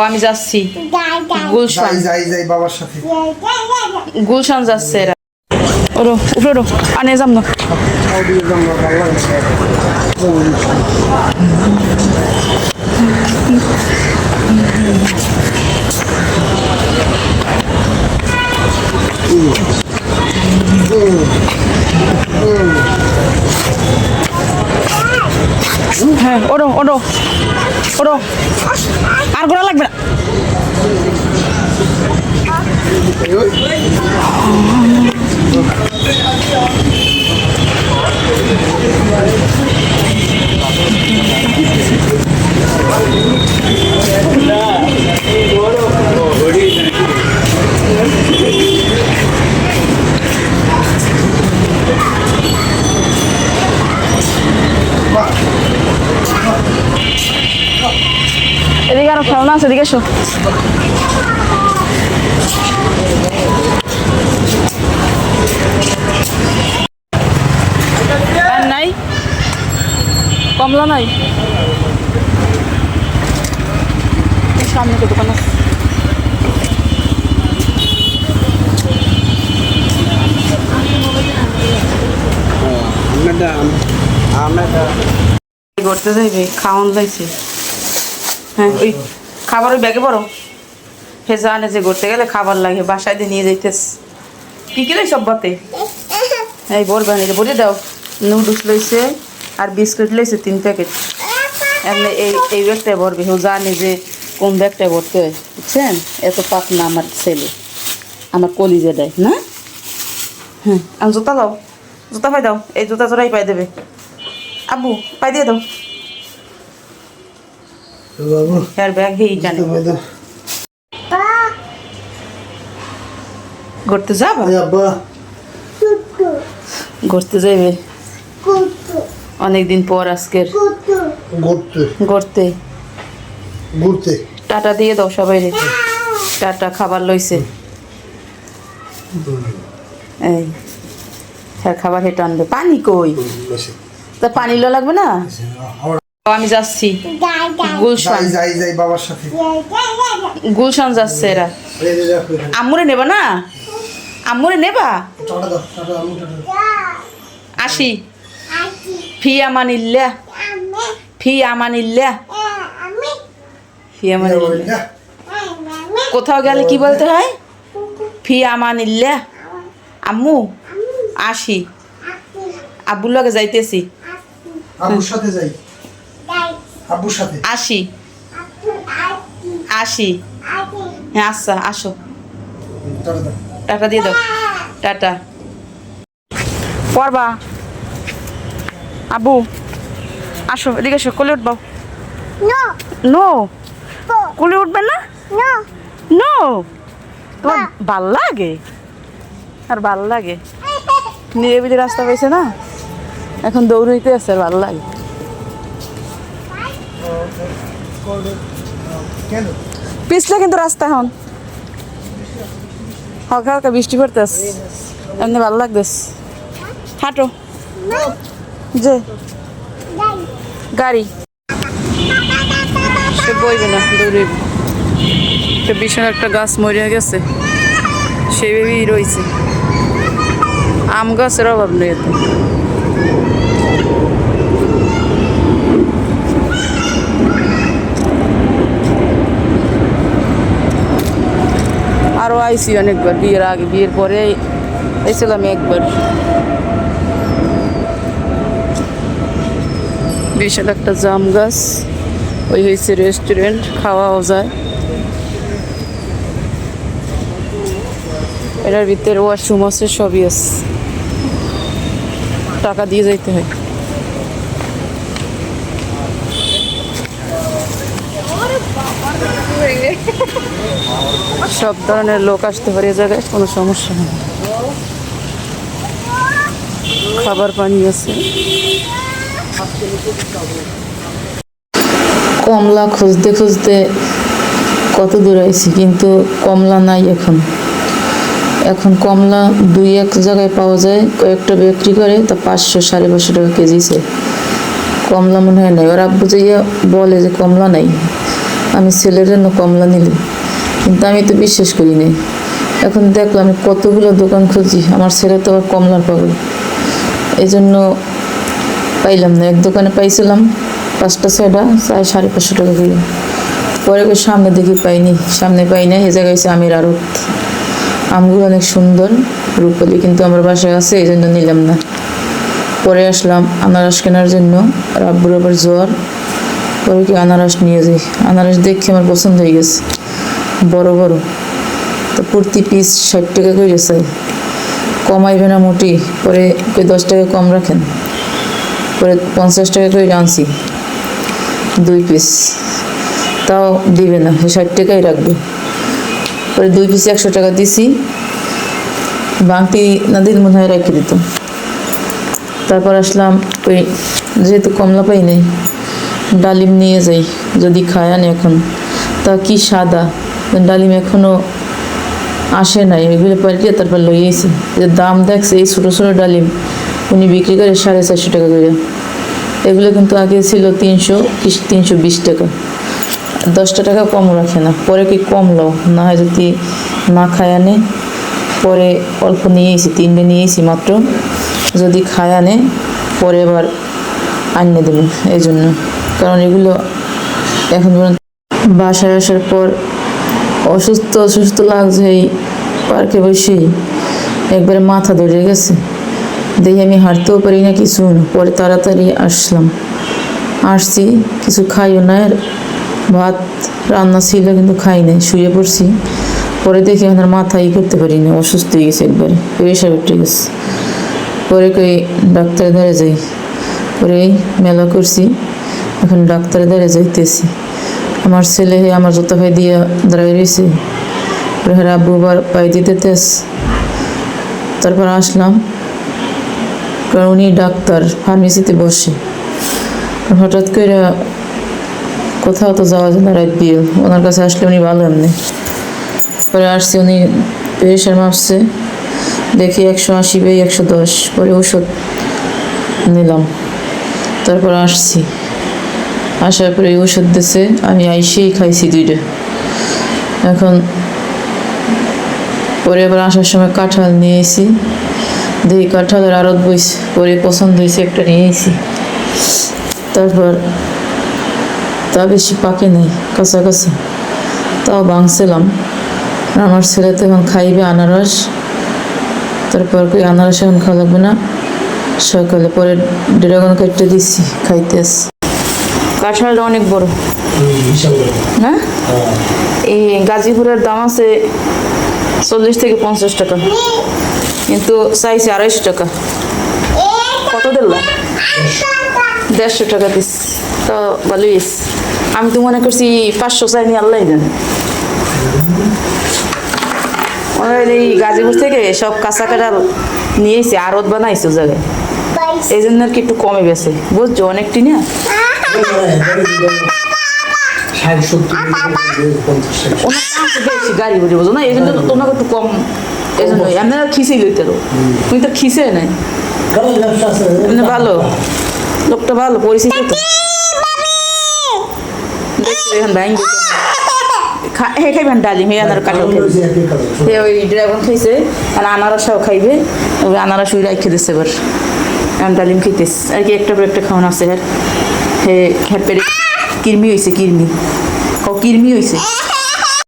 আমি যাচ্ছি গুলশান যাই বাবার সাথে গুলশান যাচ্ছে এরা ওরো উপরে ওরো আনে যাম না হ্যাঁ ওরো ওরো ওরো আর গোড়া লাগবে না এদিকে আরো খেলনা আছে এদিকে এসো আর নাই কমলা নাই সামনে তো দোকান আছে ঘুরতে যাইবে খাওয়ান যাইছে হ্যাঁ ওই খাবার ওই ব্যাগে বড় ফেজা আনে যে ঘুরতে গেলে খাবার লাগে বাসায় দিয়ে নিয়ে যাইতেস কি কি সব বাতে এই বলবেন এটা বলে দাও নুডলস লইছে আর বিস্কুট লইছে 3 প্যাকেট এমনি এই ব্যাগটায় ভরবে ও জানে যে কোন ব্যাগটায় ভরতে হয় বুঝছেন এত পাক না আমার ছেলে আমার কলিজা দেয় না হ্যাঁ আমি জুতা দাও জুতা পাই দাও এই জুতা জোড়াই পাই দেবে আব্বু পাই দিয়ে দাও यार बैग ही जाने ঘুরতে যাবা ঘুরতে যাবে অনেকদিন পর আজকের ঘুরতে ঘুরতে টাটা দিয়ে দাও সবাই রে টাটা খাবার লইছে এই হ্যাঁ খাবার হেঁটে আনবে পানি কই তা পানি লো লাগবে না আমি যাচ্ছি গুলশান যাই বাবার সাথে গুলশান যাচ্ছে এরা আম্মুরে নেবা না আম্মুরে নেবা আসি ফি আমানিল্লাহ ফি আমানিল্লাহ ফি আমানিল্লাহ কোথাও গেলে কি বলতে হয় ফি আমানিল্লাহ আম্মু আসি আব্বুর লগে যাইতেছি আব্বুর সাথে যাই আব্বুর সাথে আসি আসি হ্যাঁ আচ্ছা আসো টাটা দিয়ে দাও টাটা পড়বা আব্বু আসো এদিকে এসো কোলে উঠবাও নো কোলে উঠবে না নো তোমার ভাল লাগে আর ভাল লাগে নিরিবিলি রাস্তা পাইছে না এখন দৌড়াইতে আছে আর ভাল লাগে পিছলে কিন্তু রাস্তা এখন হালকা হালকা বৃষ্টি পড়তেস এমনি ভালো লাগতেস হাঁটো যে গাড়ি সে বইবে না দৌড়াইবে ভীষণ একটা গাছ মরিয়া গেছে সে ভেবেই রয়েছে আম গাছের অভাব নেই এতে আরও আইসি অনেকবার বিয়ের আগে বিয়ের পরে এসেছিলাম একবার বিশাল একটা জাম গাছ ওই হয়েছে রেস্টুরেন্ট খাওয়াও যায় এটার ভিতরে ওয়াশরুম আছে সবই আছে টাকা দিয়ে যাইতে হয় সব ধরনের লোক আসতে পারে এ জায়গায় কোনো সমস্যা নেই খাবার পানি আছে কমলা খুঁজতে খুঁজতে কত দূর আইছি কিন্তু কমলা নাই এখন এখন কমলা দুই এক জায়গায় পাওয়া যায় কয়েকটা বিক্রি করে তা 500-550 টাকা কেজি কমলা মনে হয় নাই ওর আব্বু যাইয়া বলে যে কমলা নাই আমি ছেলের জন্য কমলা নিলাম, কিন্তু আমি তো বিশ্বাস করি নাই। এখন দেখলাম আমি কতগুলো দোকান খুঁজি, আমার ছেলে তো আবার কমলার পাগল, এই জন্য পাইলাম না। এক দোকানে পাইছিলাম 5টা 6টা 550 টাকা করে। পরে ওই সামনে দেখি পাইনি, সামনে পাই না, এই জায়গায় হচ্ছে আমের আড়ত। আমগুলো অনেক সুন্দর রূপালি, কিন্তু আমার বাসায় আছে, এই জন্য নিলাম না। পরে আসলাম আনারস কেনার জন্য, আর আব্বুর আবার জ্বর। পরে কি আনারস নিয়ে যাই, আনারস দেখে আমার পছন্দ হয়ে গেছে, বড় বড়। তো প্রতি পিস 60 টাকা করে চাই, কমাইবে না মোটেই। পরে 10 টাকা কম রাখেন, পরে 50 টাকা করে আনছি 2 পিস, তাও দিবে না, 60 টাকাই রাখবে। পরে 2 পিস 100 টাকা দিছি, বাংটি না দিলে মনে হয় রেখে দিত। তারপর আসলাম ওই, যেহেতু কমলা পাই নাই, ডালিম নিয়ে যাই, যদি খায় আনি। এখন তা কি সাদা ডালিম, এখনো আসে নাই, এগুলো পাল্টিয়ে তারপর লইয়েছি। যে দাম দেখছে এই ছোটো ছোটো ডালিম উনি বিক্রি করে 450 টাকা করে। এগুলো কিন্তু আগে ছিল 320 টাকা, 10 টাকা কম রাখে না। পরে কি কমলো না হয় যদি না খায় আনে, পরে অল্প নিয়েছি, 3টে নিয়েছি মাত্র, যদি খায় আনে পরে আবার আনিয়ে দেবেন। এই জন্য, কারণ এগুলো এখন পর্যন্ত বাসায় আসার পর অসুস্থ লাগছে, এই পার্কে বসেই একবারে মাথা ধরে গেছে, দেখি আমি হাঁটতেও পারি না কিছু না। পরে তাড়াতাড়ি আসছি, কিছু খাইও না, আর ভাত রান্না ছিল কিন্তু খাই নাই, শুয়ে পড়ছি। পরে দেখি এখন আর মাথা করতে পারি না, অসুস্থ হয়ে গেছে, একবারে প্রেশার উঠে গেছে। পরে কই ডাক্তারের ধারে যাই, পরে মেলা করছি, এখন ডাক্তারের ধারে যাইতেছি। আমার ছেলে আমার জুতা পায়ে দিয়ে দাঁড়াই রয়েছে, আব্বু আবার পাই দিতে তেস। তারপর আসলাম, কারণ উনি ডাক্তার, ফার্মেসিতে বসে। হঠাৎ করে কোথাও তো যাওয়া যায় না, রাত বিয়ে, ওনার কাছে আসলে উনি ভালো এমনি। পরে আসছে, উনি প্রেশার মাপছে, দেখি 180/110। পরে ওষুধ নিলাম, তারপর আসছি। আসার পরে ওষুধ দিছে, আমি আইসেই খাইছি 2টা। এখন পরে আবার আসার সময় কাঁঠাল নিয়ে এসেছি, দেখি কাঁঠালের আড়ত বইছে, পরে পছন্দ হয়েছে, একটা নিয়ে এসেছি। তারপর তা বেশি পাকে নেই, কাঁচা কাঁচা, তাও ভাঙছিলাম। আমার ছেলে তো এখন খাইবে আনারস, তারপর কই আনারস এখন খাওয়া লাগবে না, সকালে পরে ড্রাগন কেটে দিচ্ছি খাইতে। কাঁঠালটা অনেক বড় না, এই গাজীপুরের দাম আছে 40 থেকে 50 টাকা, কিন্তু চাইছে 250 টাকা। কত দিল? 150 টাকা দিস, তো ভালোই। আমি তো মনে করছি 500 চাইনি, আল্লাহ দেন। এই গাজীপুর থেকে সব কাঁচা কাঁঠাল নিয়েছি, আড়ত বানাইছে জায়গায়, এই জন্য আর কি একটু কমে গেছে, বুঝছো, অনেকটি না। গাড়ি বুঝে বোঝো না, এই জন্য তোমাকে একটু কম, এই জন্য আপনারা খিসেই লইতে, তুমি তো খিসে নাই, ভালো লোকটা, ভালো পরিচিত তো। এখন ব্যাংক খাইবেন ডালিম, আনার কাঁঠাল খাইবে, ওই ড্রাগন খাইছে, আর আনারসাও খাইবে, ওই আনারস ওই রাখে দিচ্ছে। এবার এখন ডালিম খাইতেছে আর কি, একটা পর একটা খাওয়ানো আছে। আর হে পেরে কিরমি হয়েছে, কিরমি হয়েছে।